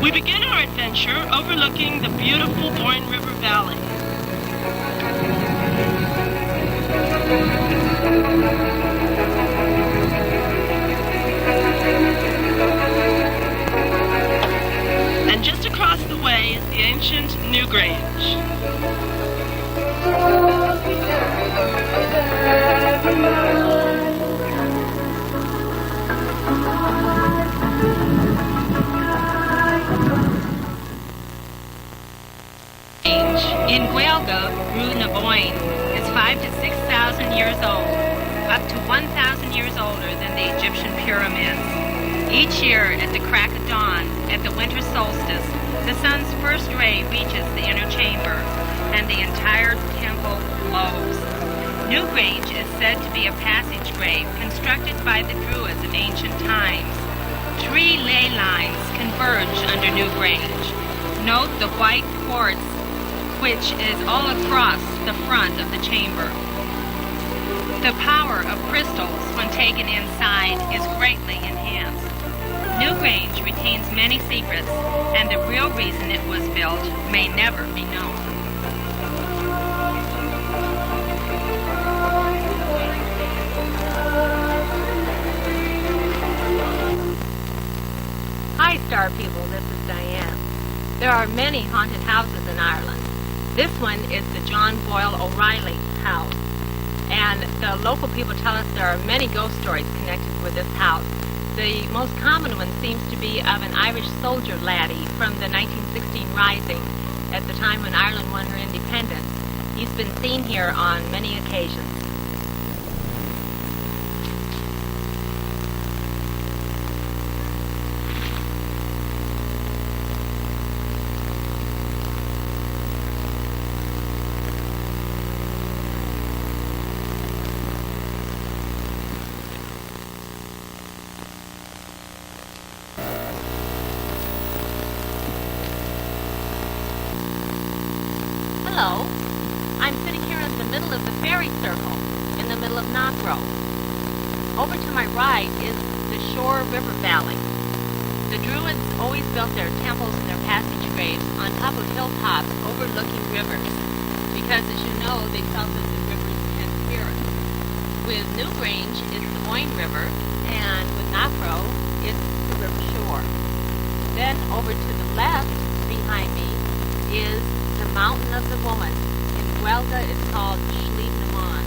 We begin our adventure overlooking the beautiful Boyne River Valley. And just across the way is the ancient Newgrange. In Gaelga, Rue na Boyne is 5,000 to 6,000 years old, up to 1,000 years older than the Egyptian pyramids. Each year at the crack of dawn, at the winter solstice, the sun's first ray reaches the inner chamber, and the entire temple glows. Newgrange is said to be a passage grave constructed by the Druids of ancient times. 3 ley lines converge under Newgrange. Note the white quartz which is all across the front of the chamber. The power of crystals when taken inside is greatly enhanced. Newgrange retains many secrets, and the real reason it was built may never be known. Hi, Star People, this is Diane. There are many haunted houses in Ireland. This one is the John Boyle O'Reilly house, and the local people tell us there are many ghost stories connected with this house. The most common one seems to be of an Irish soldier laddie from the 1916 Rising, at the time when Ireland won her independence. He's been seen here on many occasions. Hello. I'm sitting here in the middle of the fairy circle, in the middle of Knockrow. Over to my right is the Shore River Valley. The Druids always built their temples and their passage graves on top of hilltops overlooking rivers, because as you know, they felt that the rivers had spirits. With Newgrange, it's the Boyne River, and with Knockrow, it's the River Shore. Then over to the left, behind me, is the Mountain of the Woman. In Gaelga, it's called Sliabh na Mán.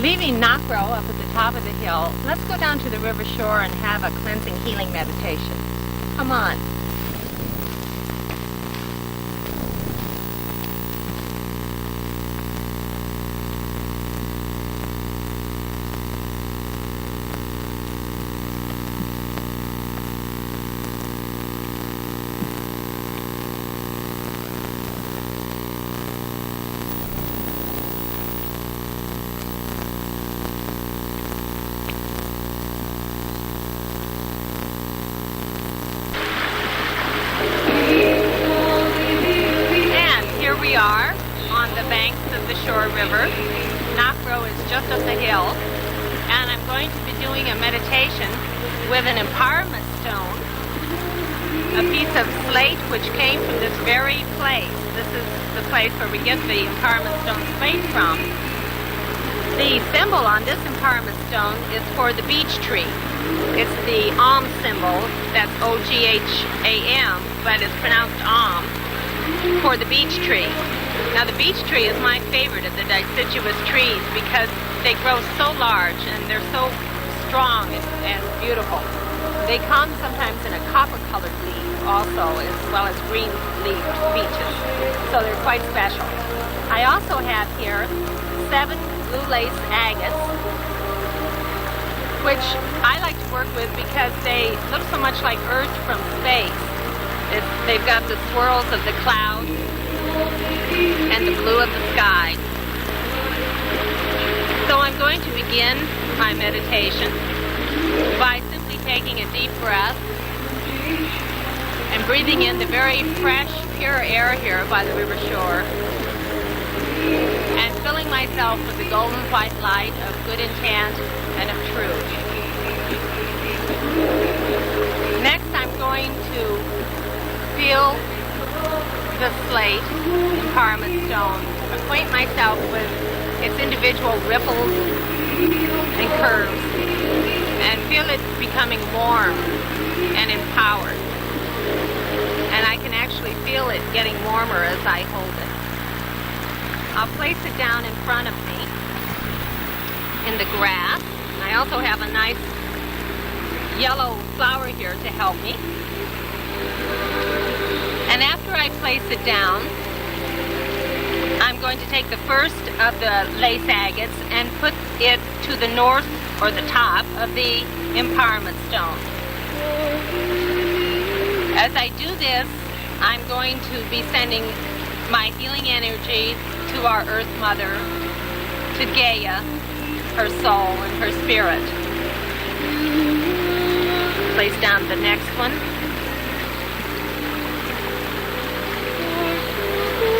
Leaving Knockrow up at the top of the hill, let's go down to the river shore and have a cleansing healing meditation. Come on. We are on the banks of the Shore River. Knockrow is just up the hill, and I'm going to be doing a meditation with an empowerment stone, a piece of slate which came from this very place. This is the place where we get the empowerment stone slate from. The symbol on this empowerment stone is for the beech tree. It's the Om symbol, that's O-G-H-A-M, but it's pronounced Om, for the beech tree. Now the beech tree is my favorite of the deciduous trees because they grow so large and they're so strong and beautiful. They come sometimes in a copper-colored leaf also, as well as green-leafed beeches, so they're quite special. I also have here 7 blue lace agates, which I like to work with because they look so much like Earth from space. They've got the swirls of the clouds and the blue of the sky. So I'm going to begin my meditation by simply taking a deep breath and breathing in the very fresh, pure air here by the river shore, and filling myself with the golden white light of good intent and of truth. Next, I'm going to feel the slate, empowerment stone, acquaint myself with its individual ripples and curves, and feel it becoming warm and empowered. And I can actually feel it getting warmer as I hold it. I'll place it down in front of me in the grass. I also have a nice yellow flower here to help me. And after I place it down, I'm going to take the first of the lace agates and put it to the north or the top of the empowerment stone. As I do this, I'm going to be sending my healing energy to our Earth Mother, to Gaia, her soul and her spirit. Place down the next one.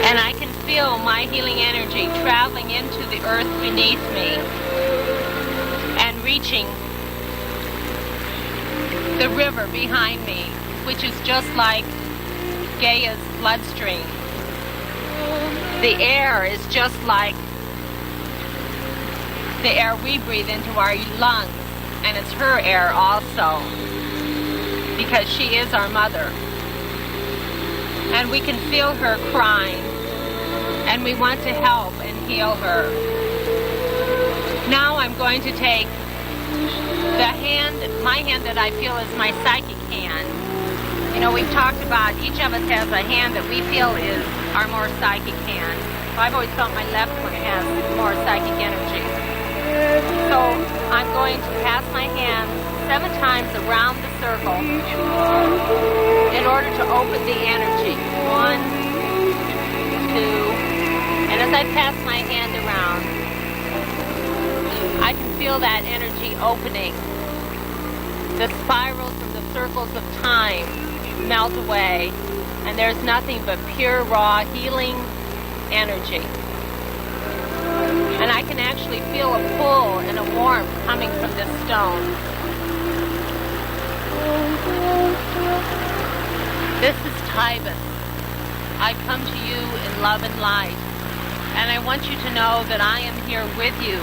And I can feel my healing energy traveling into the earth beneath me and reaching the river behind me, which is just like Gaia's bloodstream. The air is just like the air we breathe into our lungs, and it's her air also, because she is our mother. And we can feel her crying, and we want to help and heal her. Now I'm going to take the hand, my hand that I feel is my psychic hand. You know, we've talked about each of us has a hand that we feel is our more psychic hand. I've always felt my left one has more psychic energy. So I'm going to pass my hand 7 times around the circle in order to open the energy. 1, 2, and as I pass my hand around, I can feel that energy opening. The spirals and the circles of time melt away, and there's nothing but pure, raw, healing energy. And I can actually feel a pull and a warmth coming from this stone. This is Tybus. I come to you in love and light, and I want you to know that I am here with you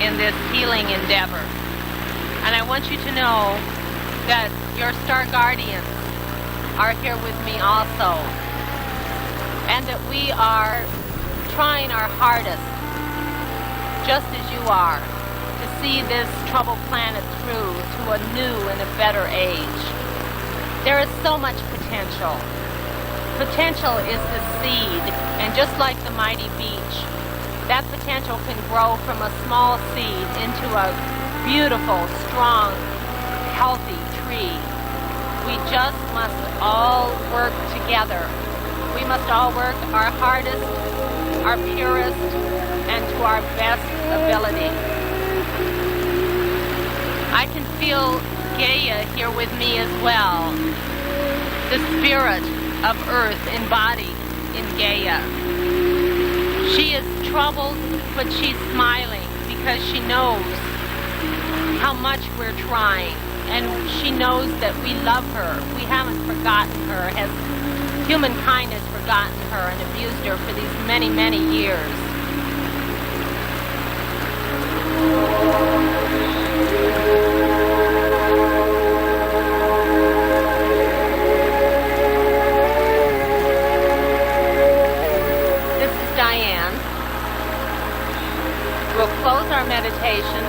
in this healing endeavor. And I want you to know that your star guardians are here with me also, and that we are trying our hardest, just as you are, to see this troubled planet through to a new and a better age. There is so much potential. Potential is the seed, and just like the mighty beech, that potential can grow from a small seed into a beautiful, strong, healthy tree. We just must all work together. We must all work our hardest, our purest, and to our best ability. I can feel Gaia here with me as well, the spirit of Earth embodied in Gaia. She is troubled, but she's smiling because she knows how much we're trying, and she knows that we love her. We haven't forgotten her. Has humankind has forgotten her and abused her for these many, many years. This is Diane. We'll close our meditation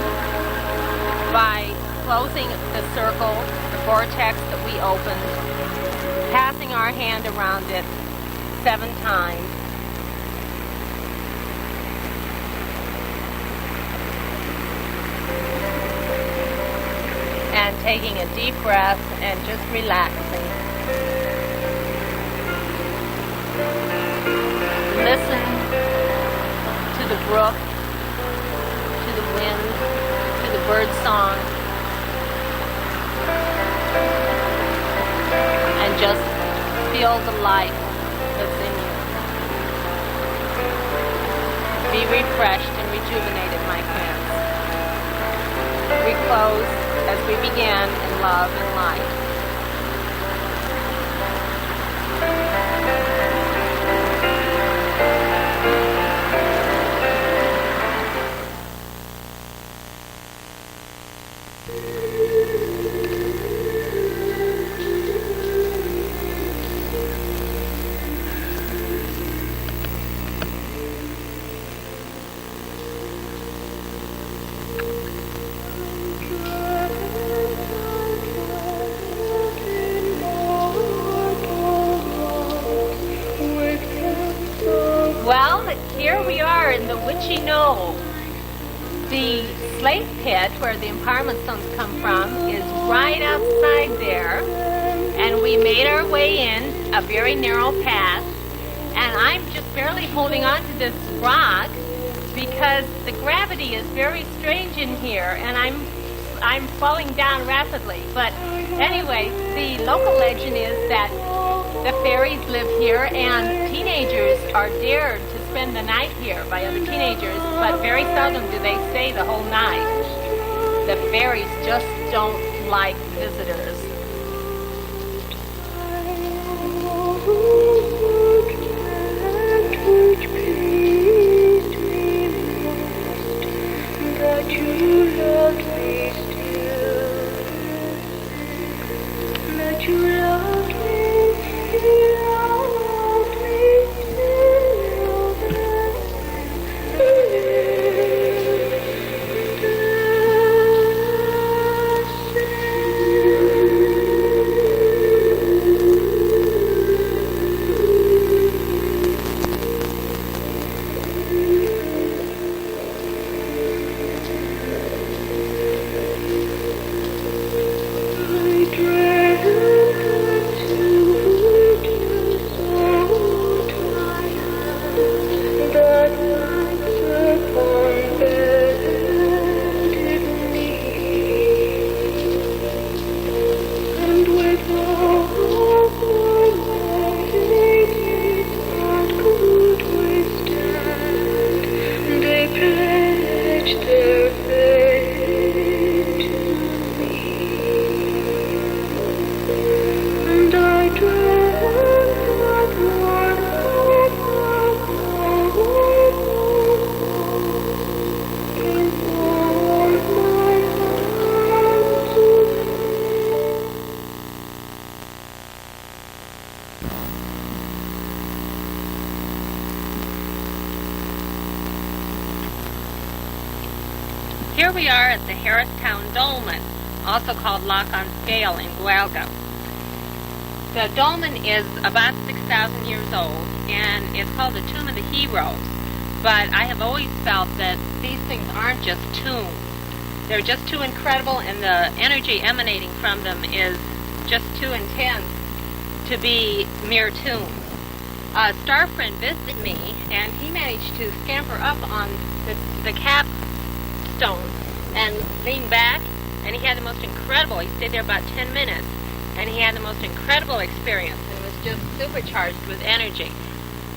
by closing the circle, the vortex that we opened, passing our hand around it 7 times. And taking a deep breath and just relaxing. Listen to the brook, to the wind, to the birds song and just feel the life that's in you. Be refreshed and rejuvenated, my friends. We close as we began in love and light. Well, here we are in the Witchy Knoll. The slate pit where the empowerment stones come from is right outside there, and we made our way in a very narrow path, and I'm just barely holding on to this rock because the gravity is very strange in here, and I'm falling down rapidly. But anyway, the local legend is that the fairies live here, and teenagers are dared to spend the night here by other teenagers, but very seldom do they stay the whole night. The fairies just don't like visitors. Here we are at the Town Dolmen, also called Loch on Scale in Gaelga. The dolmen is about 6,000 years old, and it's called the Tomb of the Heroes. But I have always felt that these things aren't just tombs. They're just too incredible, and the energy emanating from them is just too intense to be mere tombs. A star friend visited me, and he managed to scamper up on the capstone and lean back, and he had the most incredible, he stayed there about 10 minutes, and he had the most incredible experience, and was just supercharged with energy.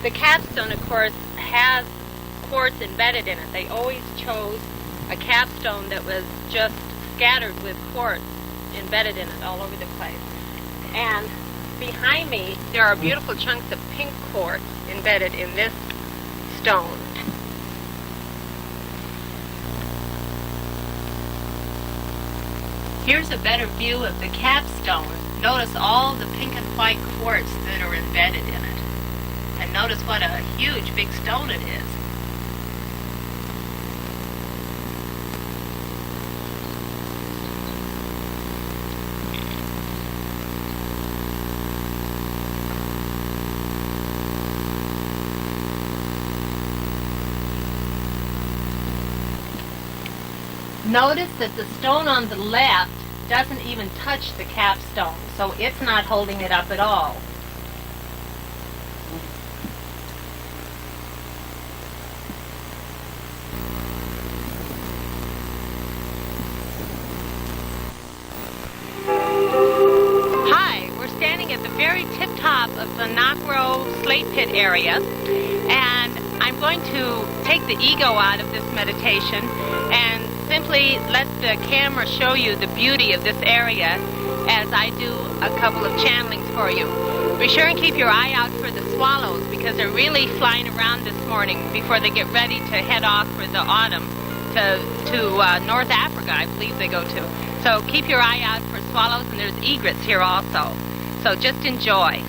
The capstone, of course, has quartz embedded in it. They always chose a capstone that was just scattered with quartz embedded in it all over the place. And behind me, there are beautiful chunks of pink quartz embedded in this stone. Here's a better view of the capstone. Notice all the pink and white quartz that are embedded in it. And notice what a huge big stone it is. Notice that the stone on the left doesn't even touch the capstone, so it's not holding it up at all. very tip top of the Knockrow Slate Pit area, and I'm going to take the ego out of this meditation and simply let the camera show you the beauty of this area as I do a couple of channelings for you. Be sure and keep your eye out for the swallows because they're really flying around this morning before they get ready to head off for the autumn to North Africa, I believe they go to. So keep your eye out for swallows, and there's egrets here also. So just enjoy.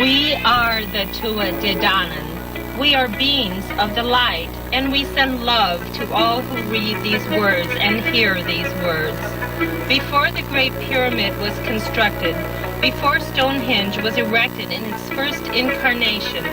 We are the Tuatha. We are beings of the light, and we send love to all who read these words and hear these words. Before the Great Pyramid was constructed, before Stonehenge was erected in its first incarnation,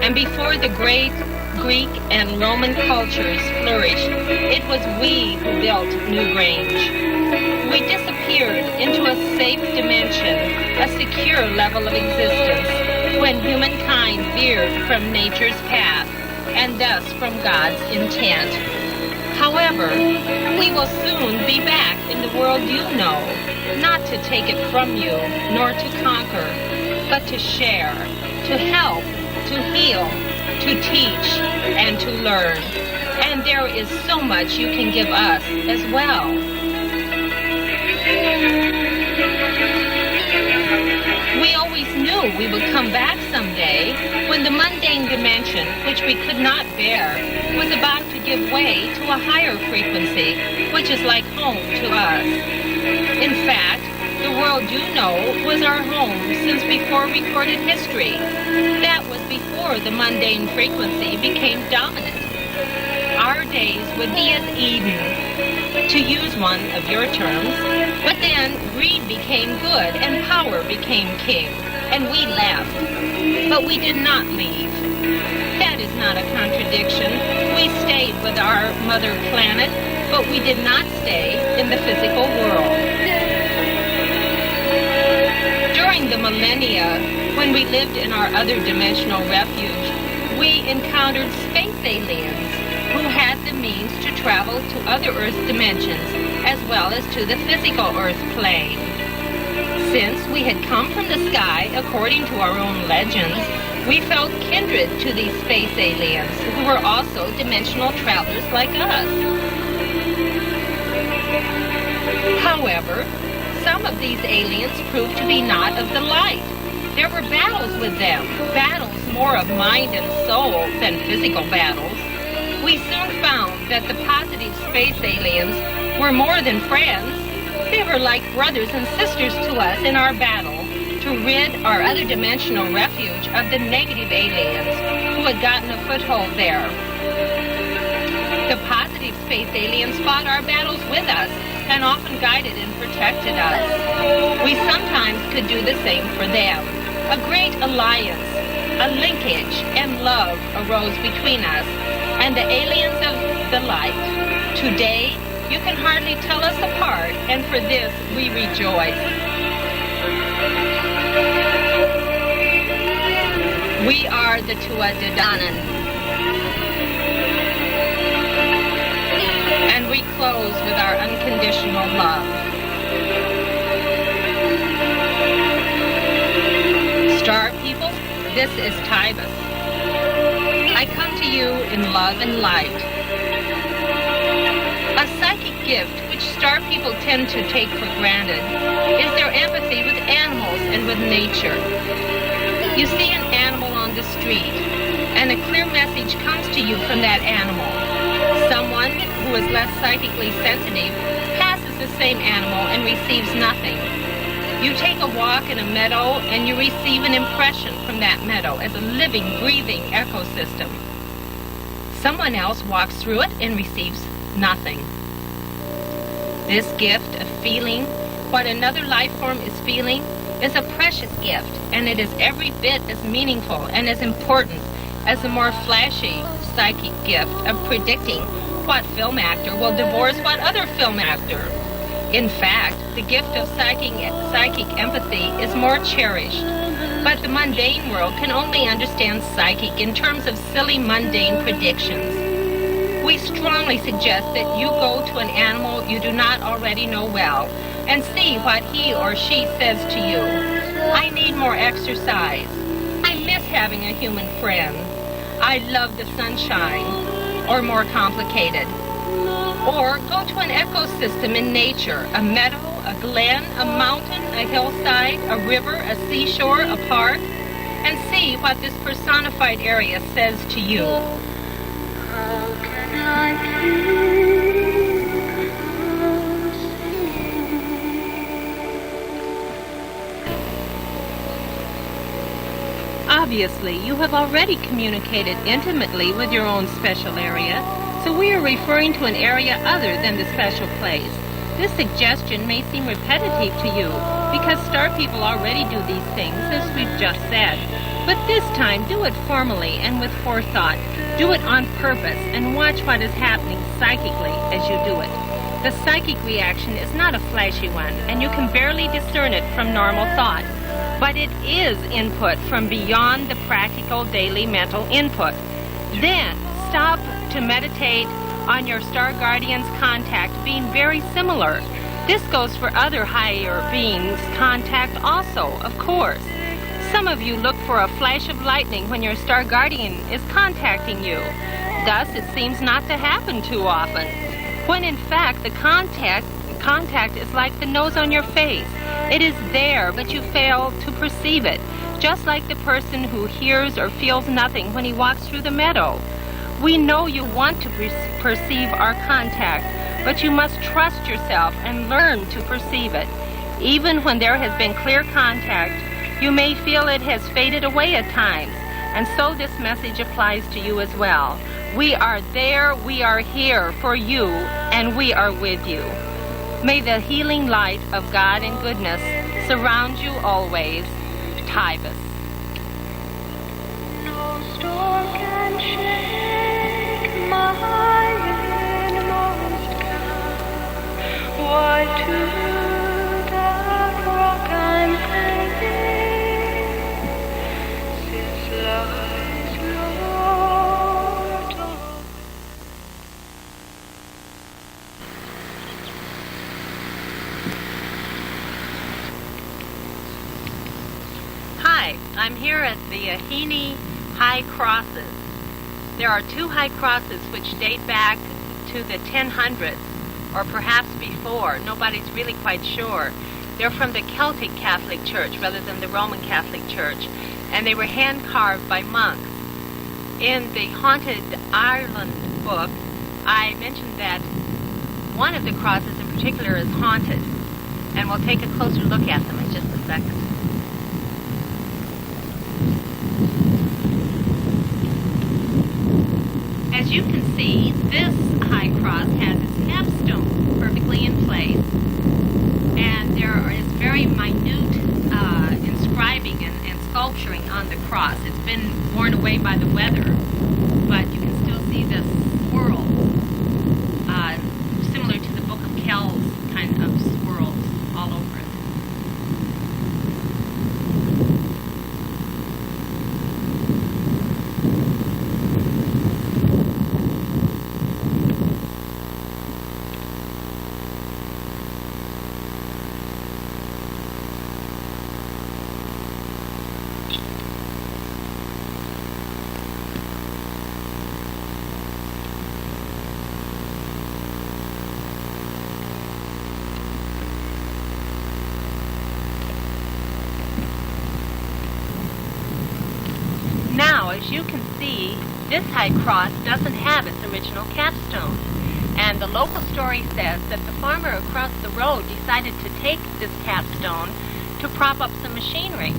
and before the great Greek and Roman cultures flourished, it was we who built Newgrange. We disappeared into a safe dimension, a secure level of existence, when humankind veered from nature's path, and thus from God's intent. However, we will soon be back in the world you know, not to take it from you, nor to conquer, but to share, to help, to heal, to teach, and to learn. And there is so much you can give us as well. We always knew we would come back someday when the mundane dimension, which we could not bear, was about to give way to a higher frequency, which is like home to us. In fact, the world you know was our home since before recorded history. That was before the mundane frequency became dominant. Our days would be as Eden, to use one of your terms, but then greed became good and power became king, and we left. But we did not leave. That is not a contradiction. We stayed with our mother planet, but we did not stay in the physical world. During the millennia, when we lived in our other dimensional refuge, we encountered space aliens who had the means to travel to other Earth dimensions as well as to the physical Earth plane. Since we had come from the sky, according to our own legends, we felt kindred to these space aliens who were also dimensional travelers like us. However, some of these aliens proved to be not of the light. There were battles with them, battles more of mind and soul than physical battles. We soon found that the positive space aliens were more than friends. They were like brothers and sisters to us in our battle to rid our other dimensional refuge of the negative aliens who had gotten a foothold there. The positive space aliens fought our battles with us and often guided and protected us. We sometimes could do the same for them. A great alliance, a linkage, and love arose between us and the aliens of the light. Today, you can hardly tell us apart, and for this we rejoice. We are the Tuatha, and we close with our unconditional love. Star people, this is Tybus. I come to you in love and light. A psychic gift, which star people tend to take for granted, is their empathy with animals and with nature. You see an animal on the street, and a clear message comes to you from that animal. Someone who is less psychically sensitive passes the same animal and receives nothing. You take a walk in a meadow and you receive an impression from that meadow as a living, breathing ecosystem. Someone else walks through it and receives nothing. This gift of feeling what another life form is feeling is a precious gift, and it is every bit as meaningful and as important as the more flashy psychic gift of predicting what film actor will divorce what other film actor. In fact, the gift of psychic empathy is more cherished, but the mundane world can only understand psychic in terms of silly mundane predictions. We strongly suggest that you go to an animal you do not already know well and see what he or she says to you. I need more exercise. I miss having a human friend. I love the sunshine. Or more complicated. Or go to an ecosystem in nature, a meadow, a glen, a mountain, a hillside, a river, a seashore, a park, and see what this personified area says to you. How can I keep from singing? Obviously, you have already communicated intimately with your own special area, so we are referring to an area other than the special place. This suggestion may seem repetitive to you because star people already do these things, as we've just said. But this time, do it formally and with forethought. Do it on purpose and watch what is happening psychically as you do it. The psychic reaction is not a flashy one, and you can barely discern it from normal thought. But it is input from beyond the practical daily mental input. Then, stop to meditate on your star guardian's contact being very similar. This goes for other higher beings' contact also, of course. Some of you look for a flash of lightning when your star guardian is contacting you. Thus, it seems not to happen too often. When in fact, the contact is like the nose on your face. It is there, but you fail to perceive it, just like the person who hears or feels nothing when he walks through the meadow. We know you want to perceive our contact, but you must trust yourself and learn to perceive it. Even when there has been clear contact, you may feel it has faded away at times, and so this message applies to you as well. We are there, we are here for you, and we are with you. May the healing light of God and goodness surround you always. Tybus. No storm can shake my inmost heart. Why to that rock I'm hanging, since lies Lord of... Hi, I'm here at the Ahini High Crosses. There are two high crosses which date back to the 1000s, or perhaps before. Nobody's really quite sure. They're from the Celtic Catholic Church rather than the Roman Catholic Church, and they were hand-carved by monks. In the Haunted Ireland book, I mentioned that one of the crosses in particular is haunted, and we'll take a closer look at them in just a second. As you can see, this high cross has its capstone perfectly in place, and there is very minute inscribing and sculpturing on the cross. It's been worn away by the weather, but you can still see the swirls, similar to the Book of Kells kind of swirls all over it. Now, as you can see, this high cross doesn't have its original capstone. And the local story says that the farmer across the road decided to take this capstone to prop up some machinery.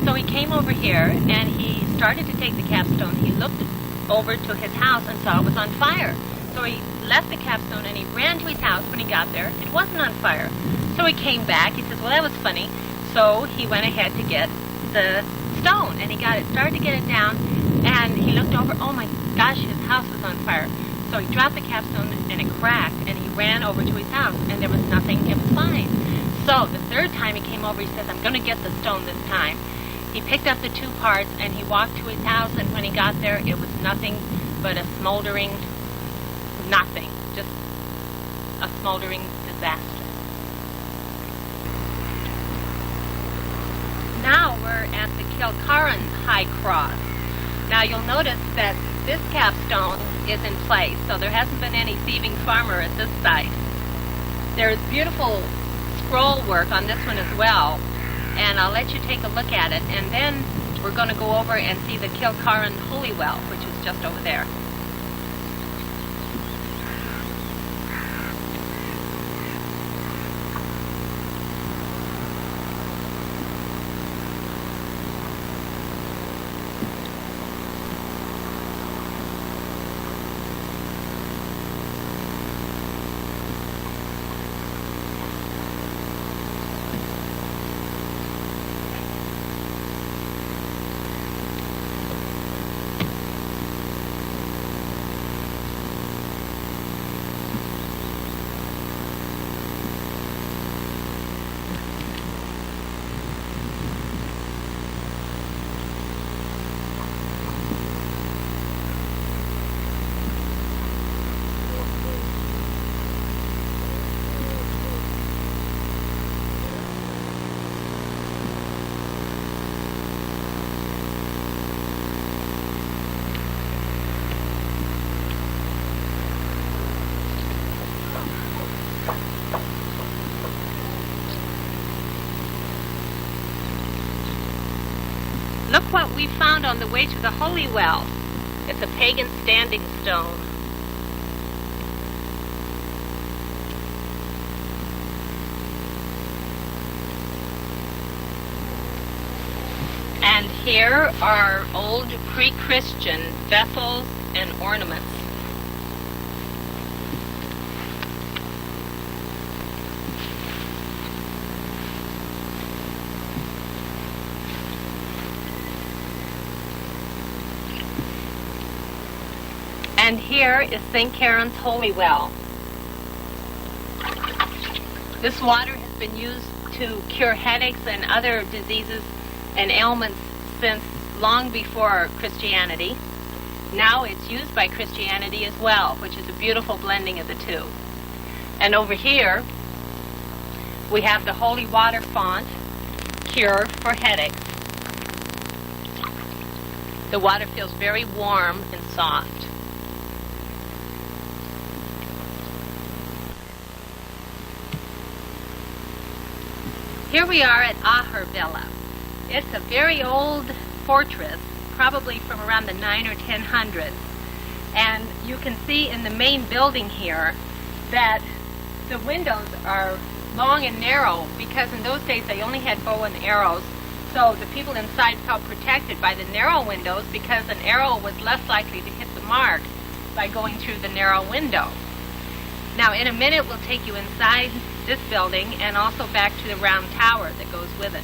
So he came over here and he started to take the capstone. He looked over to his house and saw it was on fire. So he left the capstone and he ran to his house. When he got there, it wasn't on fire. So he came back. He says, well, that was funny. So he went ahead to get the stone, and he started to get it down, and he looked over, oh my gosh, his house was on fire. So he dropped the capstone and it cracked, and he ran over to his house, and there was nothing, it was fine. So the third time he came over, he says, I'm going to get the stone this time. He picked up the two parts and he walked to his house, and when he got there, it was nothing but a smoldering nothing, just a smoldering disaster. Now we're at the Kilcarran High Cross. Now you'll notice that this capstone is in place, so there hasn't been any thieving farmer at this site. There's beautiful scroll work on this one as well, and I'll let you take a look at it, and then we're going to go over and see the Kilcarran Holy Well, which is just over there. Look what we found on the way to the Holy Well. It's a pagan standing stone. And here are old pre-Christian vessels and ornaments. And here is St. Karen's Holy Well. This water has been used to cure headaches and other diseases and ailments since long before Christianity. Now it's used by Christianity as well, which is a beautiful blending of the two. And over here, we have the holy water font, cure for headaches. The water feels very warm and soft. Here we are at Villa. It's a very old fortress, probably from around the 900s or 1000s. And you can see in the main building here that the windows are long and narrow, because in those days they only had bow and arrows. So the people inside felt protected by the narrow windows, because an arrow was less likely to hit the mark by going through the narrow window. Now in a minute we'll take you inside this building and also back to the round tower that goes with it.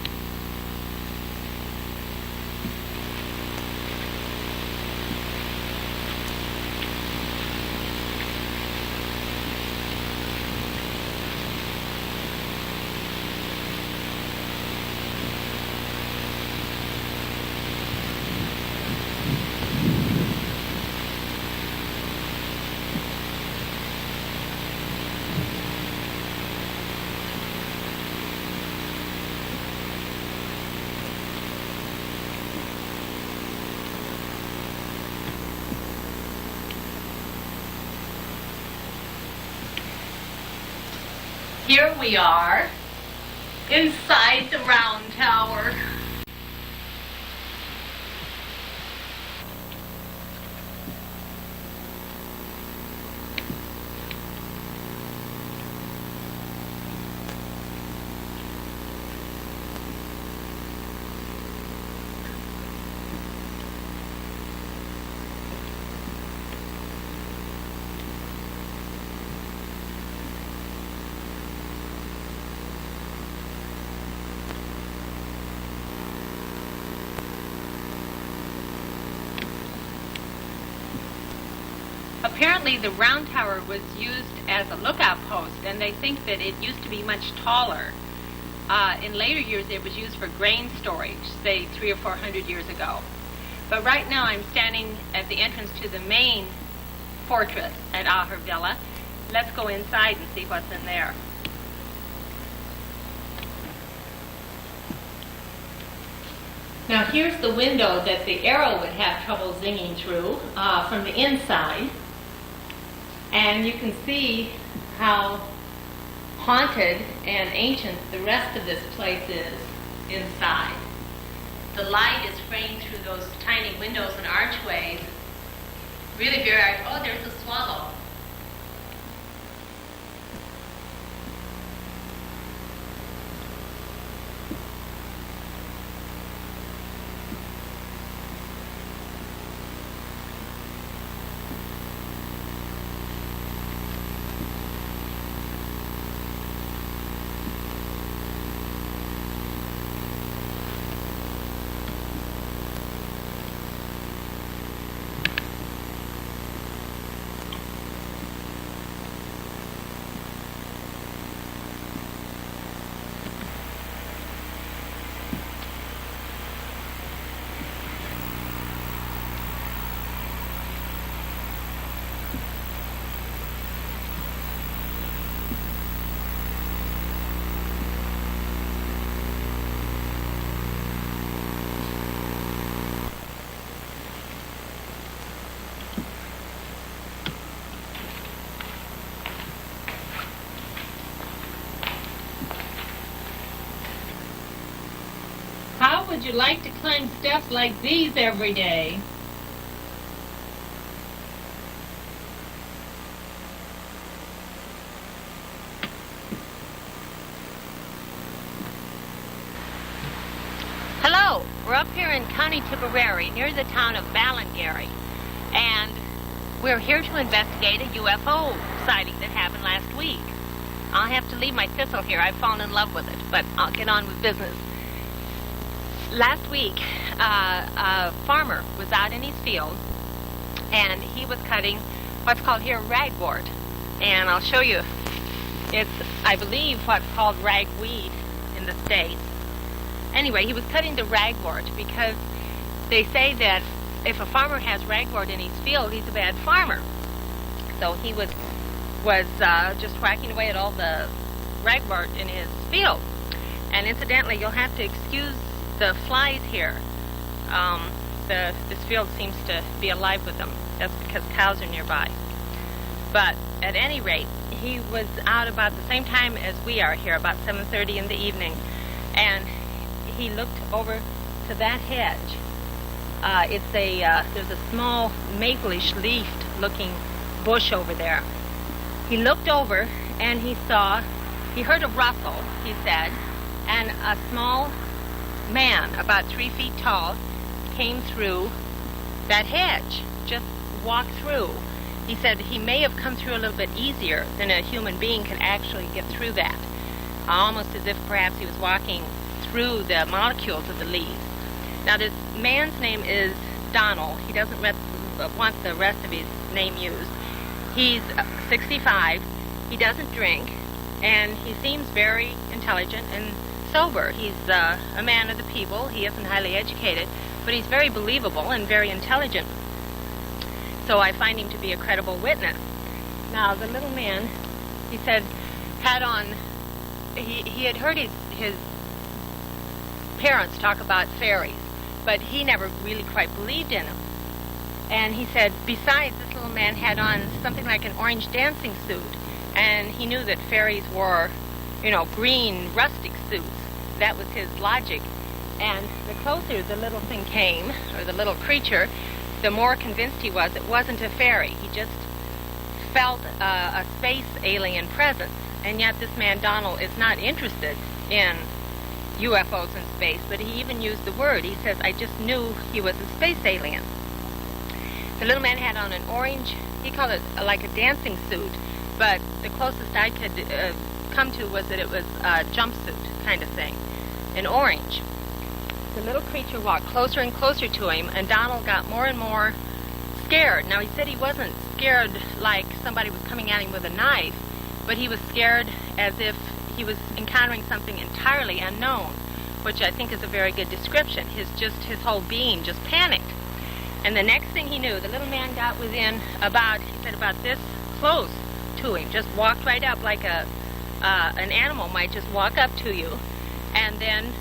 Here we are, inside the round tower. Apparently the round tower was used as a lookout post, and they think that it used to be much taller. In later years it was used for grain storage, say 300 or 400 years ago. But right now I'm standing at the entrance to the main portrait at her villa. Let's go inside and see what's in there. Now here's the window that the arrow would have trouble zinging through from the inside. And you can see how haunted and ancient the rest of this place is inside. The light is framed through those tiny windows and archways. Really very, oh, there's a swallow. How would you like to climb steps like these every day? Hello, we're up here in County Tipperary near the town of Ballingarry, and we're here to investigate a UFO sighting that happened last week. I'll have to leave my thistle here. I've fallen in love with it, but I'll get on with business. Last week, a farmer was out in his field, and he was cutting what's called here ragwort. And I'll show you. It's, I believe, what's called ragweed in the States. Anyway, he was cutting the ragwort because they say that if a farmer has ragwort in his field, he's a bad farmer. So he was just whacking away at all the ragwort in his field. And incidentally, you'll have to excuse the flies here. This field seems to be alive with them. That's because cows are nearby. But at any rate, he was out about the same time as we are here, about 7:30 in the evening, and he looked over to that hedge. There's a small maple-ish leafed looking bush over there. He looked over and he heard a rustle, he said, and a small man, about 3 feet tall, came through that hedge, just walked through. He said he may have come through a little bit easier than a human being can actually get through that, almost as if perhaps he was walking through the molecules of the leaves. Now this man's name is Donald. He doesn't want the rest of his name used. He's 65, he doesn't drink, and he seems very intelligent and sober. He's a man of the people. He isn't highly educated, but he's very believable and very intelligent. So I find him to be a credible witness. Now the little man, he said, he had heard his parents talk about fairies, but he never really quite believed in them. And he said, besides, this little man had on something like an orange dancing suit, and he knew that fairies wore, green rustic suits. That was his logic. And the closer the little thing came, or the little creature, the more convinced he was it wasn't a fairy. He just felt a space alien presence. And yet this man, Donald, is not interested in UFOs in space, but he even used the word. He says, I just knew he was a space alien. The little man had on an orange, he called it like a dancing suit, but the closest I could come to was that it was a jumpsuit kind of thing, in orange. The little creature walked closer and closer to him, and Donald got more and more scared. Now, he said he wasn't scared like somebody was coming at him with a knife, but he was scared as if he was encountering something entirely unknown, which I think is a very good description. His whole being just panicked. And the next thing he knew, the little man got within about, he said, about this close to him. Just walked right up like an animal might just walk up to you. And then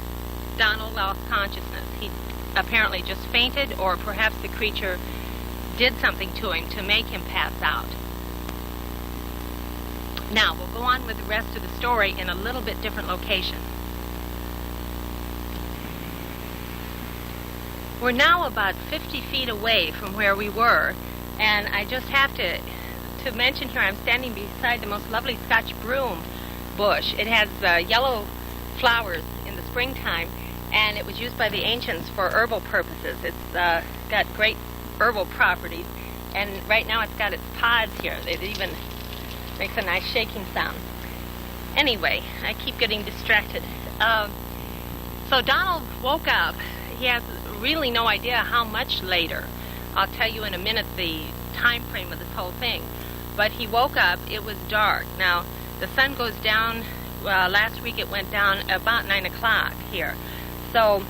Donald lost consciousness. He apparently just fainted, or perhaps the creature did something to him to make him pass out. Now, we'll go on with the rest of the story in a little bit different location. We're now about 50 feet away from where we were, and I just have to mention here, I'm standing beside the most lovely Scotch broom bush. It has yellow flowers in the springtime, and it was used by the ancients for herbal purposes. It's got great herbal properties, and right now it's got its pods here. It even makes a nice shaking sound. Anyway, I keep getting distracted. So Donald woke up. He has really no idea how much later. I'll tell you in a minute the time frame of this whole thing. But he woke up, it was dark. Now, the sun goes down, last week it went down about 9 o'clock here. So,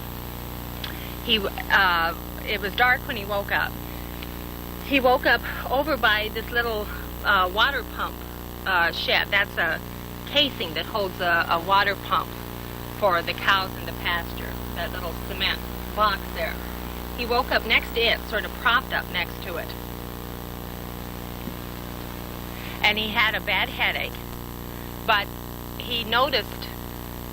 it was dark when he woke up. He woke up over by this little water pump shed. That's a casing that holds a water pump for the cows in the pasture, that little cement box there. He woke up next to it, sort of propped up next to it. And he had a bad headache, but he noticed,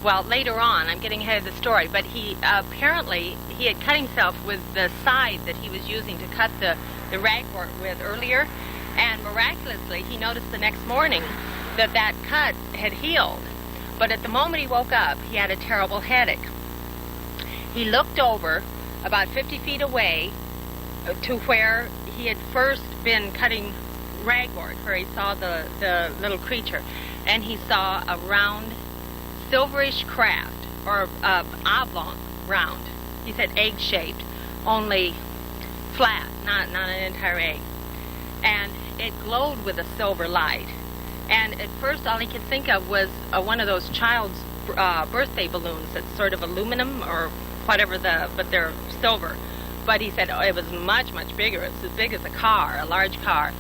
well, later on, I'm getting ahead of the story, but he apparently, he had cut himself with the scythe that he was using to cut the ragwort with earlier, and miraculously, he noticed the next morning that cut had healed. But at the moment he woke up, he had a terrible headache. He looked over about 50 feet away to where he had first been cutting ragwort, where he saw the little creature, and he saw a round silverish craft, or oblong round. He said egg-shaped, only flat, not an entire egg. And it glowed with a silver light. And at first all he could think of was one of those child's birthday balloons that's sort of aluminum or whatever, but they're silver. But he said it was much, much bigger. It's as big as a car, a large car.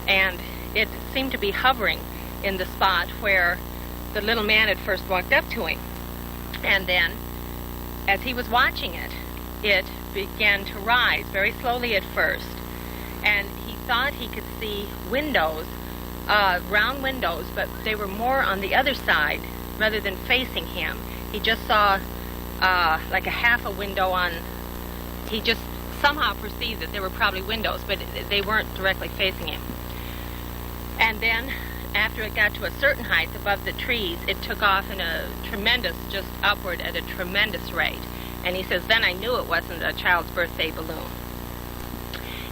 And it seemed to be hovering in the spot where the little man had first walked up to him. And then, as he was watching it, it began to rise, very slowly at first. And he thought he could see windows, round windows, but they were more on the other side rather than facing him. He just saw like a half a window on, he just somehow perceived that there were probably windows, but they weren't directly facing him. And then, after it got to a certain height above the trees, it took off in a tremendous, just upward at a tremendous rate. And he says, then I knew it wasn't a child's birthday balloon.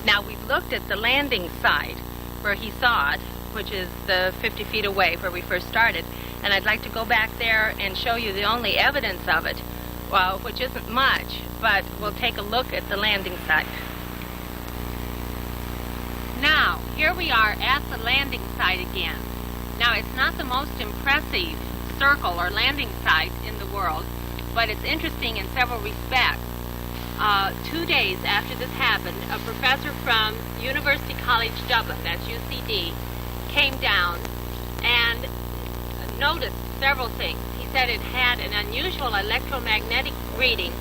Now, we've looked at the landing site where he saw it, which is the 50 feet away where we first started, and I'd like to go back there and show you the only evidence of it, well, which isn't much, but we'll take a look at the landing site. Now, here we are at the landing site again. Now, it's not the most impressive circle or landing site in the world, but it's interesting in several respects. 2 days after this happened, a professor from University College Dublin, that's UCD, came down and noticed several things. He said it had an unusual electromagnetic reading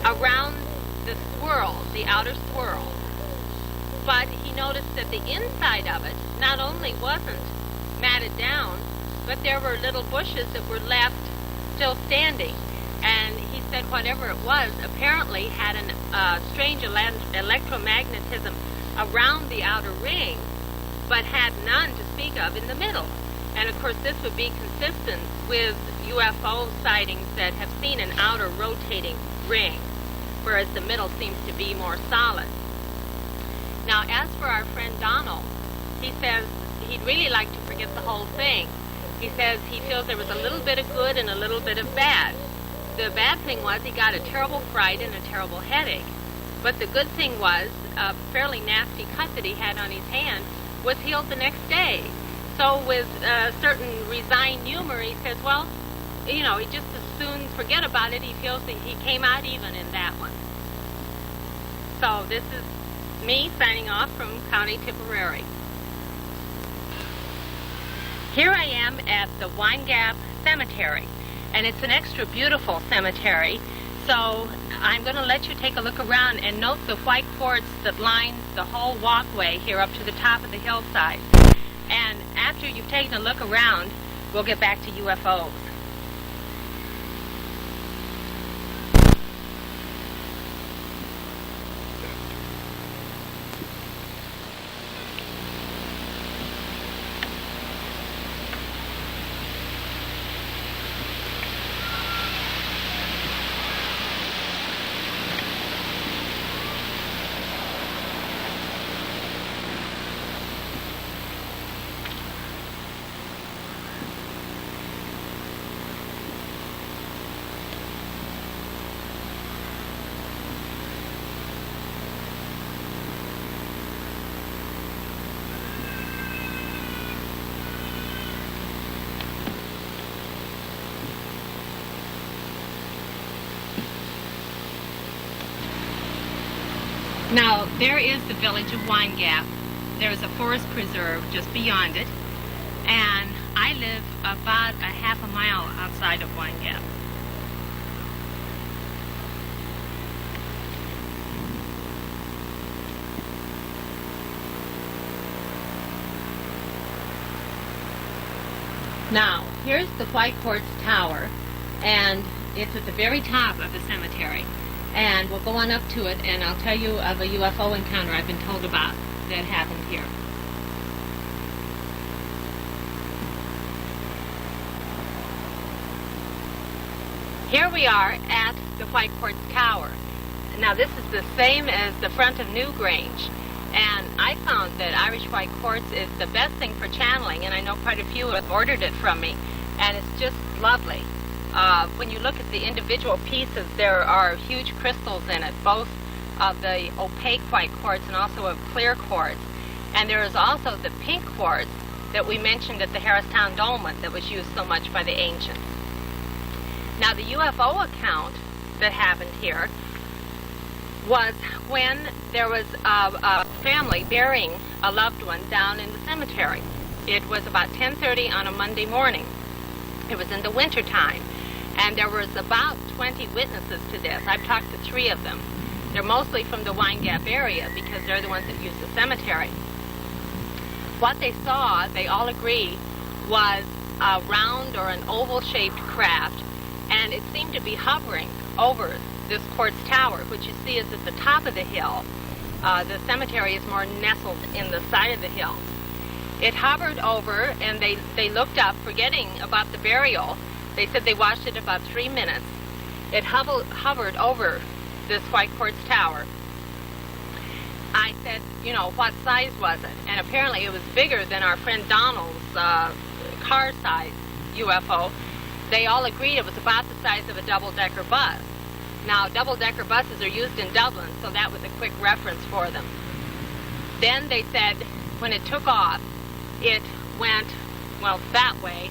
around the swirl, the outer swirl. But he noticed that the inside of it not only wasn't matted down, but there were little bushes that were left still standing. And he said whatever it was apparently had a strange electromagnetism around the outer ring, but had none to speak of in the middle. And of course this would be consistent with UFO sightings that have seen an outer rotating ring, whereas the middle seems to be more solid. Now, as for our friend Donald, he says he'd really like to forget the whole thing. He says he feels there was a little bit of good and a little bit of bad. The bad thing was he got a terrible fright and a terrible headache. But the good thing was a fairly nasty cut that he had on his hand was healed the next day. So with a certain resigned humor, he says, well, you know, he just as soon forget about it. He feels that he came out even in that one. So this is me signing off from County Tipperary. Here I am at the Wine Gap Cemetery, and it's an extra beautiful cemetery, so I'm going to let you take a look around and note the white quartz that lines the whole walkway here up to the top of the hillside. And after you've taken a look around, we'll get back to UFOs. Now, there is the village of Wine Gap. There's a forest preserve just beyond it, and I live about a half a mile outside of Wine Gap. Now, here's the White Quartz Tower, and it's at the very top of the cemetery. And we'll go on up to it, and I'll tell you of a UFO encounter I've been told about that happened here. Here we are at the White Quartz Tower. Now, this is the same as the front of New Grange, and I found that Irish white quartz is the best thing for channeling, and I know quite a few have ordered it from me, and it's just lovely. When you look at the individual pieces, there are huge crystals in it, both of the opaque white quartz and also of clear quartz. And there is also the pink quartz that we mentioned at the Town Dolmen that was used so much by the ancients. Now, the UFO account that happened here was when there was a family burying a loved one down in the cemetery. It was about 10:30 on a Monday morning. It was in the winter time. And there was about 20 witnesses to this. I've talked to 3 of them. They're mostly from the Wine Gap area because they're the ones that use the cemetery. What they saw, they all agree, was a round or an oval-shaped craft, and it seemed to be hovering over this quartz tower, which you see is at the top of the hill. The cemetery is more nestled in the side of the hill. It hovered over, and they looked up, forgetting about the burial. They said they watched it about 3 minutes. It hovered over this white quartz tower. I said, you know, what size was it? And apparently it was bigger than our friend Donald's car-size UFO. They all agreed it was about the size of a double-decker bus. Now, double-decker buses are used in Dublin, so that was a quick reference for them. Then they said when it took off, it went, well, that way,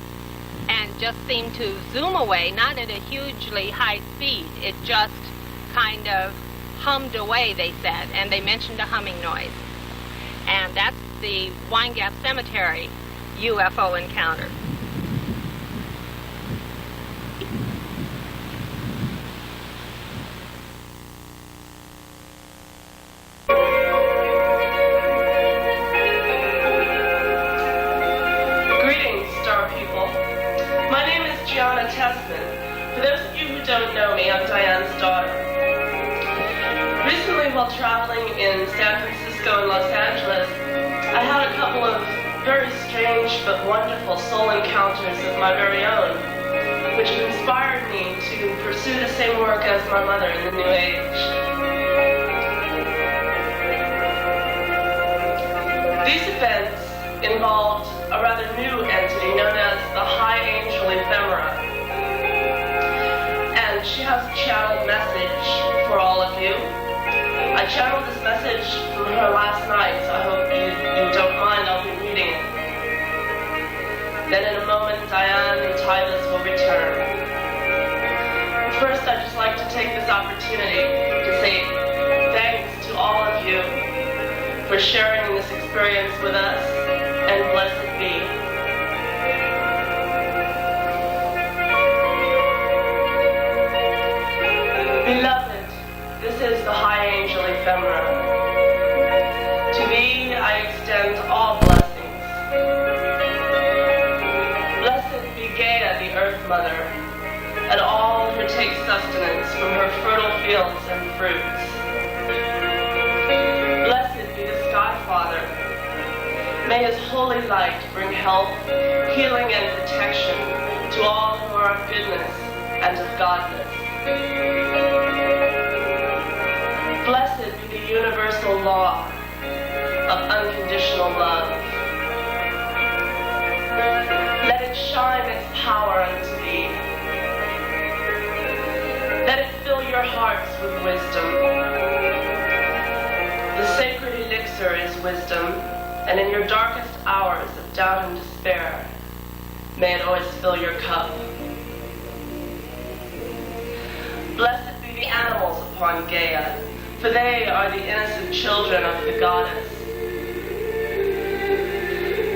and just seemed to zoom away, not at a hugely high speed. It just kind of hummed away, they said, and they mentioned a humming noise. And that's the Wine Gap Cemetery UFO encounter. Tessman. For those of you who don't know me, I'm Diane's daughter. Recently, while traveling in San Francisco and Los Angeles, I had a couple of very strange but wonderful soul encounters of my very own, which inspired me to pursue the same work as my mother in the New Age. These events involved a rather new entity known as the High Angel Ephemera. And she has a channeled message for all of you. I channeled this message from her last night, so I hope you don't mind. I'll be reading it. Then in a moment, Diane and Tyler will return. First, I'd just like to take this opportunity to say thanks to all of you for sharing this experience with us, and blessed be. Beloved, this is the high angel Ephemera. To thee I extend all blessings. Blessed be Gaia, the earth mother, and all who take sustenance from her fertile fields and fruits. Blessed be the Sky Father. May his holy light bring health, healing, and protection to all who are of goodness and of godness. Blessed be the universal law of unconditional love. Let it shine its power unto thee. Let it fill your hearts with wisdom. The sacred elixir is wisdom, and in your darkest hours of doubt and despair, may it always fill your cup. Blessed be the animals upon Gaia, for they are the innocent children of the goddess.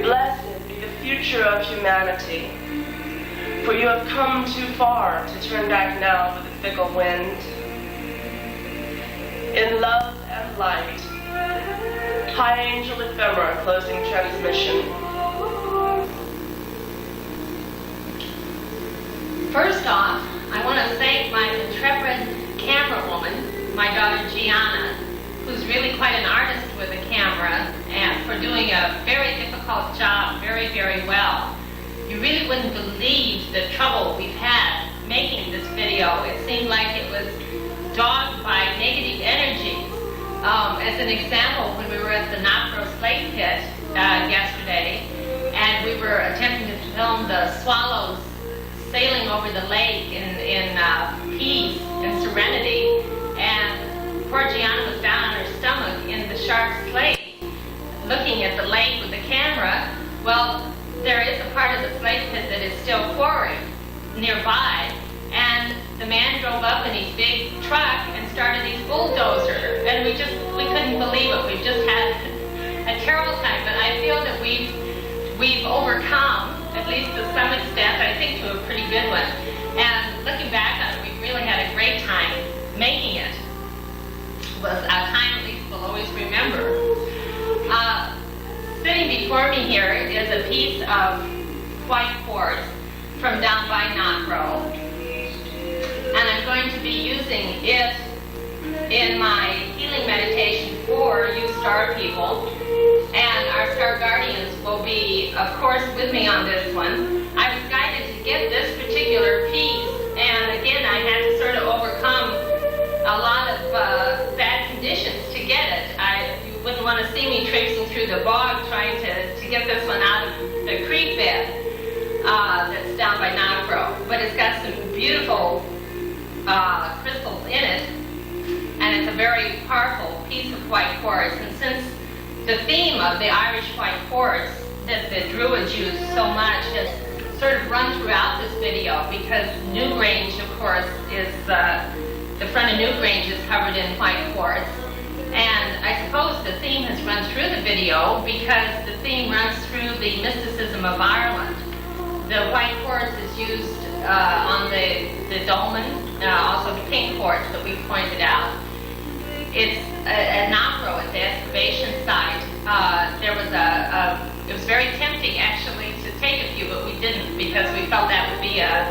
Blessed be the future of humanity, for you have come too far to turn back now with the fickle wind. In love and light, High Angel Ephemera closing transmission. First off, I want to thank my intrepid camera woman, my daughter Gianna, who's really quite an artist with a camera, and for doing a very difficult job very, very well. You really wouldn't believe the trouble we've had making this video. It seemed like it was dogged by negative energies. As an example, when we were at the Nopro Slate Pit yesterday, and we were attempting to film the swallows sailing over the lake in peace and serenity, and poor Gianna was down on her stomach in the shark's slate, looking at the lake with the camera. Well, there is a part of the slate pit that is still quarried nearby, and the man drove up in his big truck and started his bulldozer, and we couldn't believe it. We just had a terrible time, but I feel that we've overcome, at least to some extent, I think to a pretty good one. And looking back on it, we really had a great time making it. It was a time at least we'll always remember. Sitting before me here is a piece of white quartz from down by Nopro, and I'm going to be using it in my healing meditation for you star people, and our star guardians will be, of course, with me on this one. I was guided to get this particular piece, and again, I had to sort of overcome a lot of bad conditions to get it. You wouldn't want to see me traipsing through the bog trying to get this one out of the creek bed that's down by Nopro. But it's got some beautiful crystals in it, and it's a very powerful piece of white quartz. And since the theme of the Irish white quartz that the Druids use so much has sort of run throughout this video, because Newgrange, of course, is the front of Newgrange is covered in white quartz. And I suppose the theme has run through the video because the theme runs through the mysticism of Ireland. The white quartz is used on the dolmen, also the pink quartz that we pointed out. It's at Nopro, at the excavation site. It was very tempting actually to take a few, but we didn't because we felt that would be a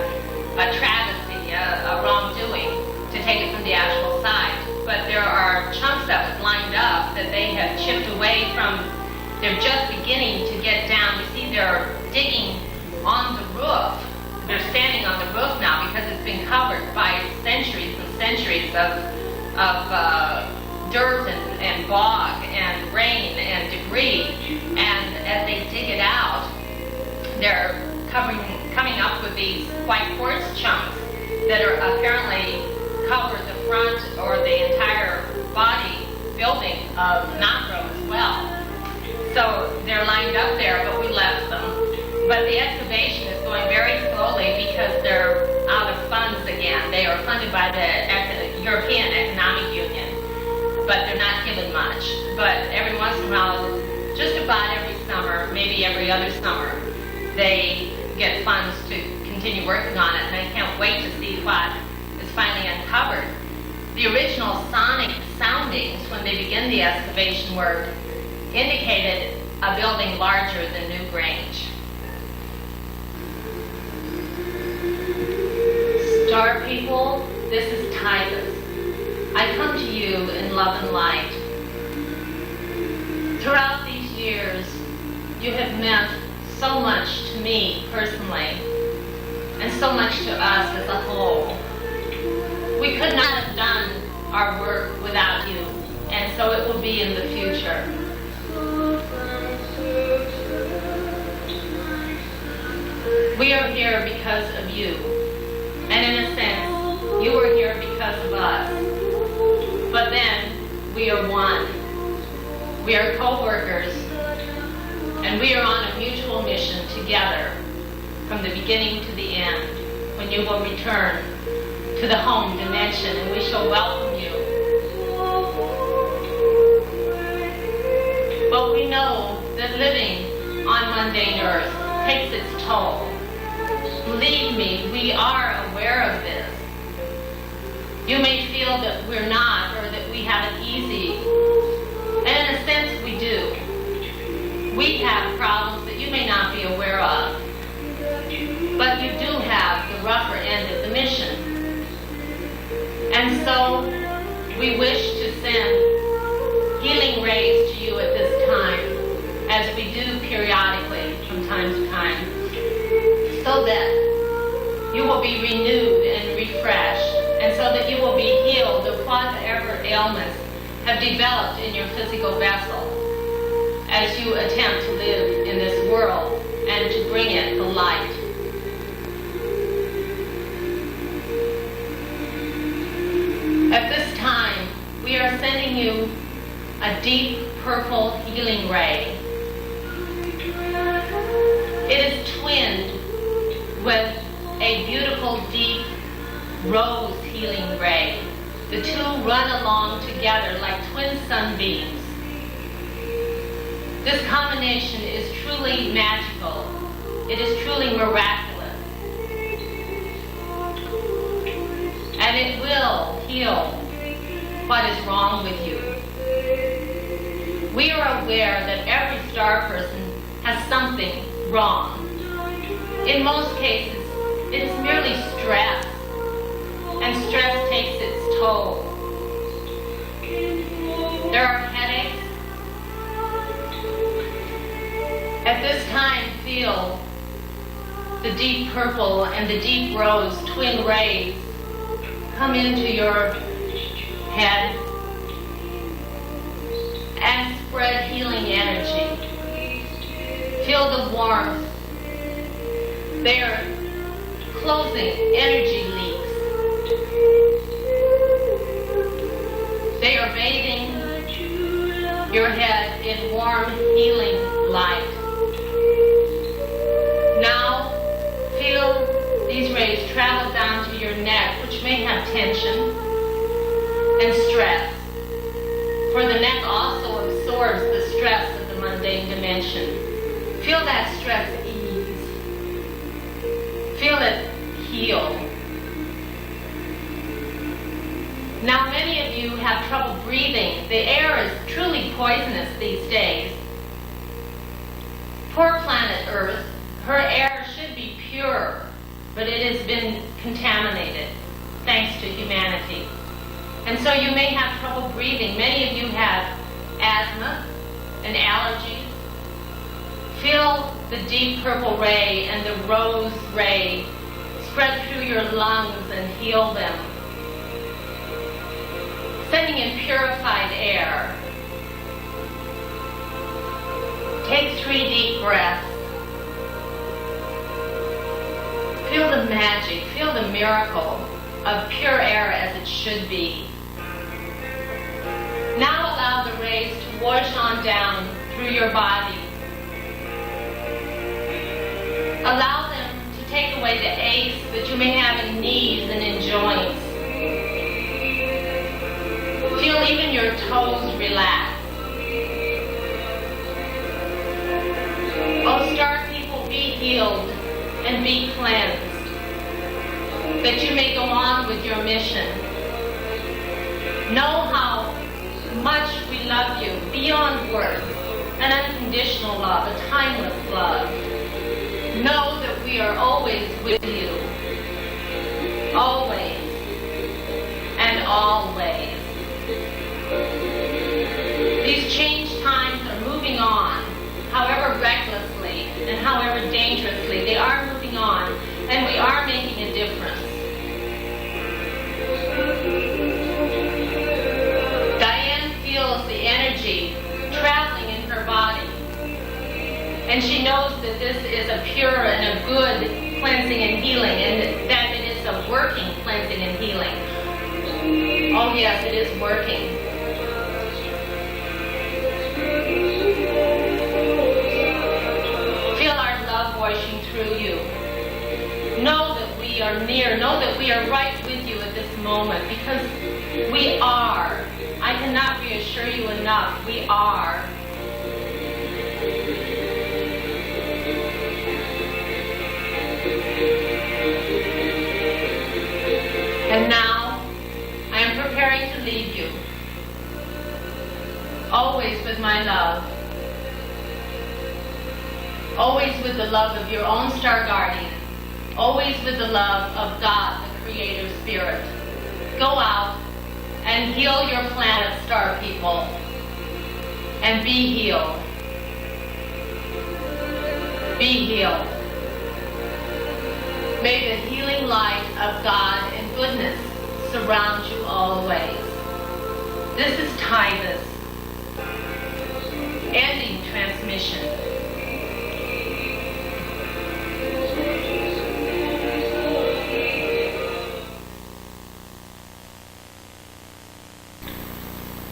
travesty, a wrongdoing to take it from the actual site. But there are chunks of it lined up that they have chipped away from. They're just beginning to get down. You see they're digging on the roof. They're standing on the roof now because it's been covered by centuries and centuries of dirt and bog and rain and debris. And as they dig it out, they're coming up with these white quartz chunks that are apparently cover the front or the entire body building of Nopro as well. So they're lined up there, but we left them. But the excavation is going very slowly because they're out of funds again. They are funded by the European Economic Union, but they're not given much. But every once in a well, just about every summer, maybe every other summer, they get funds to continue working on it, and I can't wait to see what is finally uncovered. The original sonic soundings, when they began the excavation work, indicated a building larger than New Grange. Star people, this is Titus. I come to you in love and light. Throughout these years, you have meant so much to me personally, and so much to us as a whole. We could not have done our work without you, and so it will be in the future. We are here because of you, and in a sense, you are here because of us. But then, we are one. We are co-workers, and we are on a mutual mission together from the beginning to the end, when you will return to the home dimension, and we shall welcome you. But we know that living on mundane earth takes its toll. Believe me, we are aware of this. You may feel that we're not, or that we have it easy, and in a sense we do. We have problems that you may not be aware of, but you do have the rougher end of the mission. And so we wish to send healing rays to you at this time, as we do periodically from time to time, so that you will be renewed and refreshed, and so that you will be healed of whatever ailments have developed in your physical vessel as you attempt to live in this world and to bring it the light. At this time, we are sending you a deep purple healing ray. It is twinned with a beautiful deep rose healing ray. The two run along together like twin sunbeams. This combination is truly magical. It is truly miraculous. And it will heal what is wrong with you. We are aware that every star person has something wrong. In most cases, it is merely stress, and stress takes its toll. There are headaches. At this time, feel the deep purple and the deep rose twin rays come into your head and spread healing energy. Feel the warmth. They are closing energy leaks. They are bathing your head in warm, healing light. Now, feel these rays travel down to your neck, which may have tension and stress. For the neck also absorbs the stress of the mundane dimension. Feel that stress ease. Feel it heal. Now, many of you have trouble breathing. The air is truly poisonous these days. Poor planet Earth, her air should be pure, but it has been contaminated, thanks to humanity. And so you may have trouble breathing. Many of you have asthma and allergies. Feel the deep purple ray and the rose ray spread through your lungs and heal them. Sending in purified air. Take 3 deep breaths. Feel the magic, feel the miracle of pure air as it should be. Now allow the rays to wash on down through your body. Allow them to take away the aches that you may have in knees and in joints. Feel even your toes relax. healed and be cleansed, that you may go on with your mission. Know how much we love you beyond words, an unconditional love, a timeless love. Know that we are always with you, always and always. These changed times are moving on, however recklessly and however dangerously, they are moving on, and we are making a difference. Diane feels the energy traveling in her body, and she knows that this is a pure and a good cleansing and healing, and that it is a working cleansing and healing. Oh yes, it is working. Feel our love washing through you. Know that we are near. Know that we are right with you at this moment, because we are. I cannot reassure you enough. We are. And now, I am preparing to leave you. Always with my love. Always with the love of your own star guardian. Always with the love of God, the Creator Spirit. Go out and heal your planet, star people. And be healed. Be healed. May the healing light of God and goodness surround you always. This is Titus, ending transmission.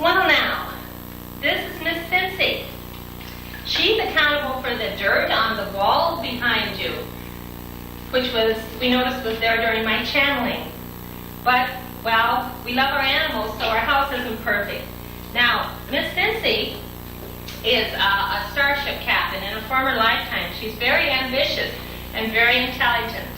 Well now, this is Miss Cincy. She's accountable for the dirt on the wall behind you, which we noticed was there during my channeling. But, well, we love our animals, so our house isn't perfect. Now, Miss Cincy is a starship captain in a former lifetime. She's very ambitious and very intelligent.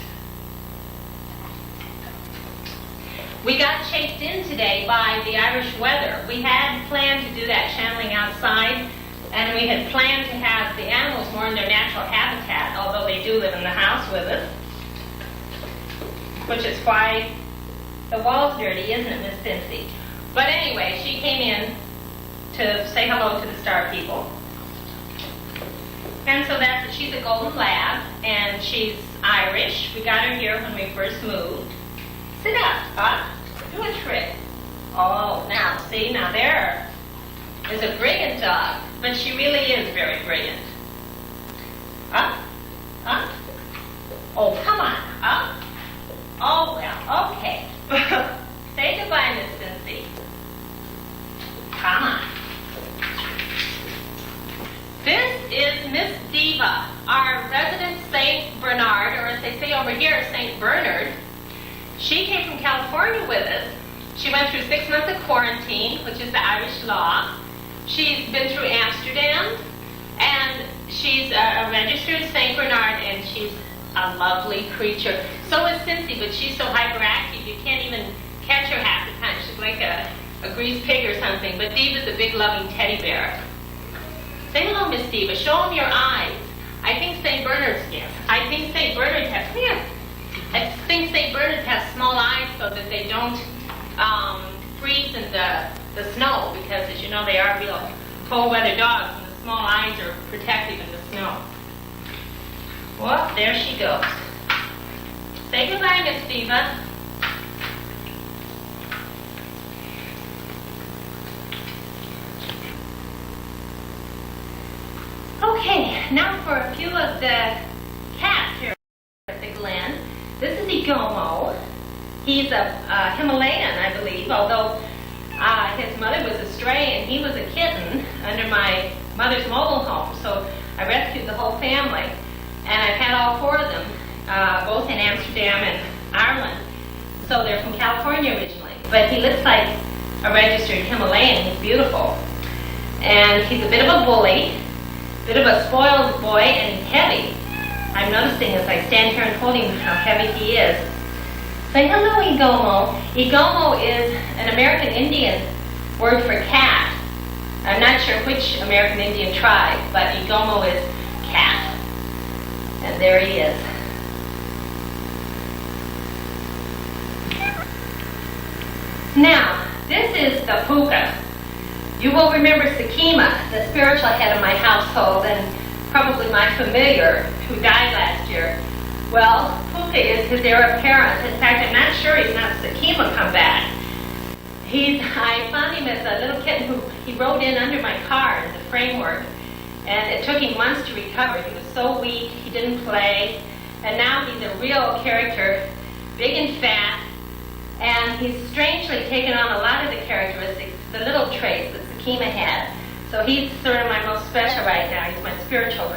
We got chased in today by the Irish weather. We had planned to do that channeling outside, and we had planned to have the animals more in their natural habitat, although they do live in the house with us, which is why the wall's dirty, isn't it, Miss Cincy? But anyway, she came in to say hello to the star people. And so she's a golden lab, and she's Irish. We got her here when we first moved. Sit up, do a trick. Oh, now, see, now there is a brilliant dog, but she really is very brilliant. Up. Oh, come on, up. Oh, well, okay. Say goodbye, Miss Cincy. Come on. This is Miss Diva, our resident Saint Bernard, or as they say over here, Saint Bernard. She came from California with us. She went through 6 months of quarantine, which is the Irish law. She's been through Amsterdam, and she's a registered Saint Bernard, and she's a lovely creature. So is Cincy, but she's so hyperactive you can't even catch her half the time. She's like a greased pig or something. But Diva's a big loving teddy bear. Say hello, Miss Diva. Show them your eyes. I think St. Bernard's, yes. I think St. Bernard has, I think St. Bernard has small eyes so that they don't freeze in the snow, because as you know they are real cold weather dogs, and the small eyes are protective in the snow. Well, there she goes. Say goodbye, Miss Diva. Okay, now for a few of the cats here at the Glen. This is Igomo. He's a Himalayan, I believe, although his mother was a stray and he was a kitten under my mother's mobile home. So I rescued the whole family. And I've had all 4 of them, both in Amsterdam and Ireland. So they're from California originally. But he looks like a registered Himalayan. He's beautiful. And he's a bit of a bully, a bit of a spoiled boy, and he's heavy. I'm noticing as I stand here and holding him how heavy he is. Say hello, Igomo. Igomo is an American Indian word for cat. I'm not sure which American Indian tribe, but Igomo is cat. And there he is. Now, this is the puka. You will remember Sakima, the spiritual head of my household, and probably my familiar who died last year. Well, Puka is his heir apparent. In fact, I'm not sure he's not Sakima come back. I found him as a little kitten who he rode in under my car in the framework, and it took him months to recover. He was so weak, he didn't play, and now he's a real character, big and fat, and he's strangely taken on a lot of the characteristics, the little traits that Sakima had. So he's sort of my most special right now. He's my spiritual,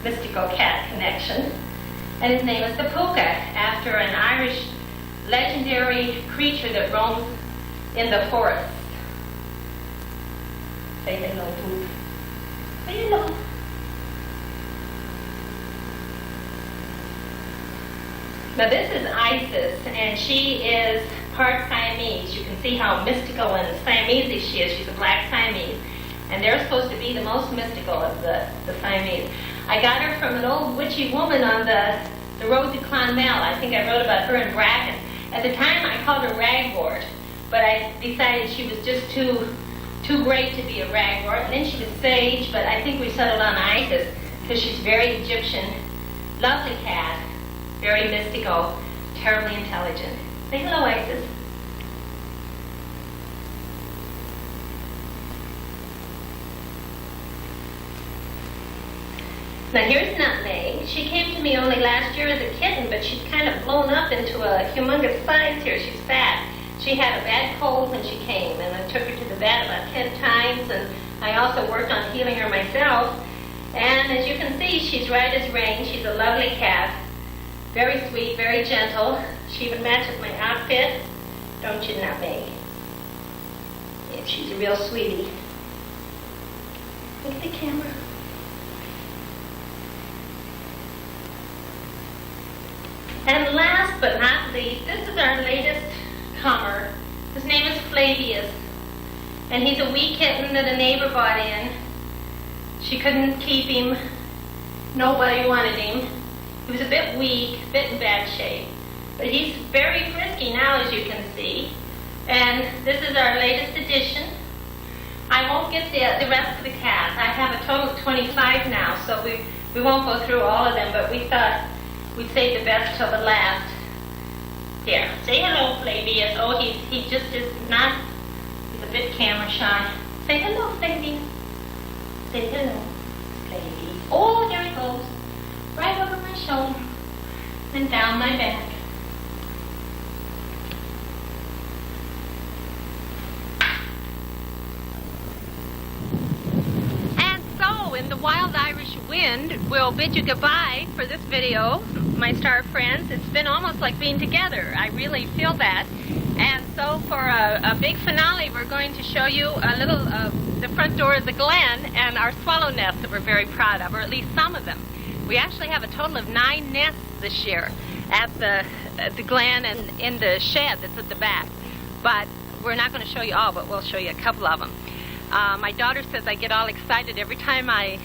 mystical cat connection. And his name is the Puka, after an Irish legendary creature that roams in the forest. Say hello, Puka. Say hello. Now this is Isis, and she is part Siamese. You can see how mystical and Siamese she is. She's a black Siamese. And they're supposed to be the most mystical of the Siamese. I got her from an old witchy woman on the road to Clonmel. I think I wrote about her in Bracken. At the time I called her Ragwort, but I decided she was just too great to be a Ragwort. And then she was Sage, but I think we settled on Isis because she's very Egyptian, lovely cat, very mystical, terribly intelligent. Say hello, Isis. Now here's Nutmeg. She came to me only last year as a kitten, but she's kind of blown up into a humongous size here. She's fat. She had a bad cold when she came, and I took her to the vet about 10 times, and I also worked on healing her myself. And as you can see, she's right as rain. She's a lovely cat. Very sweet, very gentle. She even matches my outfit. Don't you, Nutmeg? Yeah, she's a real sweetie. Look at the camera. And last but not least, this is our latest comer. His name is Flavius. And he's a wee kitten that a neighbor bought in. She couldn't keep him. Nobody wanted him. He was a bit weak, a bit in bad shape. But he's very frisky now, as you can see. And this is our latest addition. I won't get the rest of the cats. I have a total of 25 now, so we won't go through all of them, but we thought we'd save the best till the last. Here, say hello, Flavius. Oh, he just is not, he's a bit camera shy. Say hello, Flavius. Say hello, Flavius. Oh, there he goes. Right over my shoulder and down my back. And so, in the wild Irish wind, we'll bid you goodbye for this video, my star friends. It's been almost like being together. I really feel that. And so for a big finale, we're going to show you a little the front door of the Glen and our swallow nest that we're very proud of, or at least some of them. We actually have a total of 9 nests this year at the Glen and in the shed that's at the back. But we're not going to show you all, but we'll show you a couple of them. My daughter says I get all excited every time I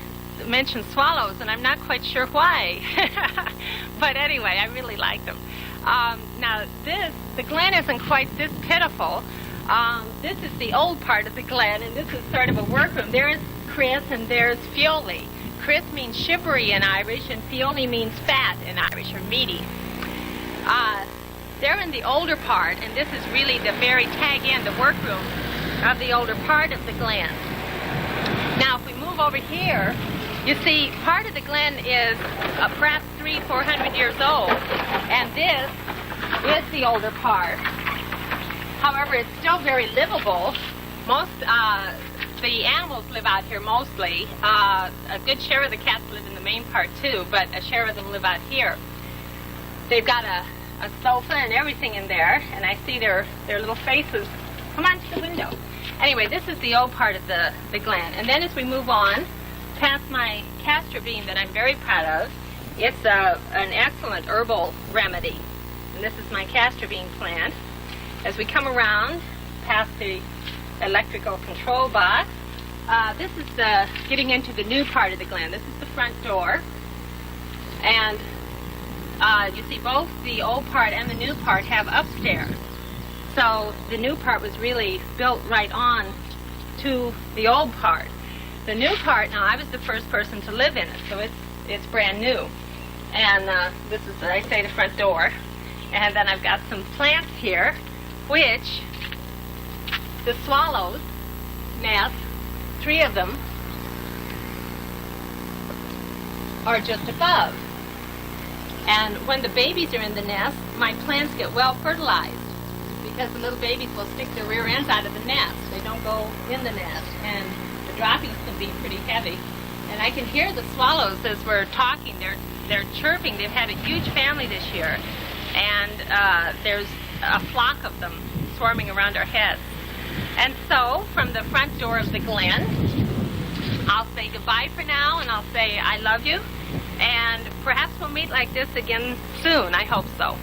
mention swallows, and I'm not quite sure why. But anyway, I really like them. Now the Glen isn't quite this pitiful. This is the old part of the Glen, and this is sort of a workroom. There's Chris and there's Fioli. Chris means shivery in Irish, and Fioli means fat in Irish, or meaty. They're in the older part, and this is really the very tag end, the workroom of the older part of the Glen. Now, if we move over here, you see part of the Glen is perhaps 300-400 years old, and this is the older part. However, it's still very livable. Most the animals live out here mostly. A good share of the cats live in the main part too, but a share of them live out here. They've got a sofa and everything in there, and I see their little faces. Come on to the window. Anyway, this is the old part of the Glen. And then as we move on, past my castor bean that I'm very proud of, It's an excellent herbal remedy. And this is my castor bean plant. As we come around past the electrical control box, this is getting into the new part of the Glen. This is the front door. And you see both the old part and the new part have upstairs. So the new part was really built right on to the old part. The new part, now I was the first person to live in it, so it's brand new. And this is, I say, the front door. And then I've got some plants here, which the swallows nest, 3 of them, are just above. And when the babies are in the nest, my plants get well fertilized because the little babies will stick their rear ends out of the nest. They don't go in the nest, and the droppings can be pretty heavy. And I can hear the swallows as we're talking. They're chirping. They've had a huge family this year, and there's a flock of them swarming around our heads. And so, from the front door of the Glen, I'll say goodbye for now, and I'll say I love you, and perhaps we'll meet like this again soon. I hope so.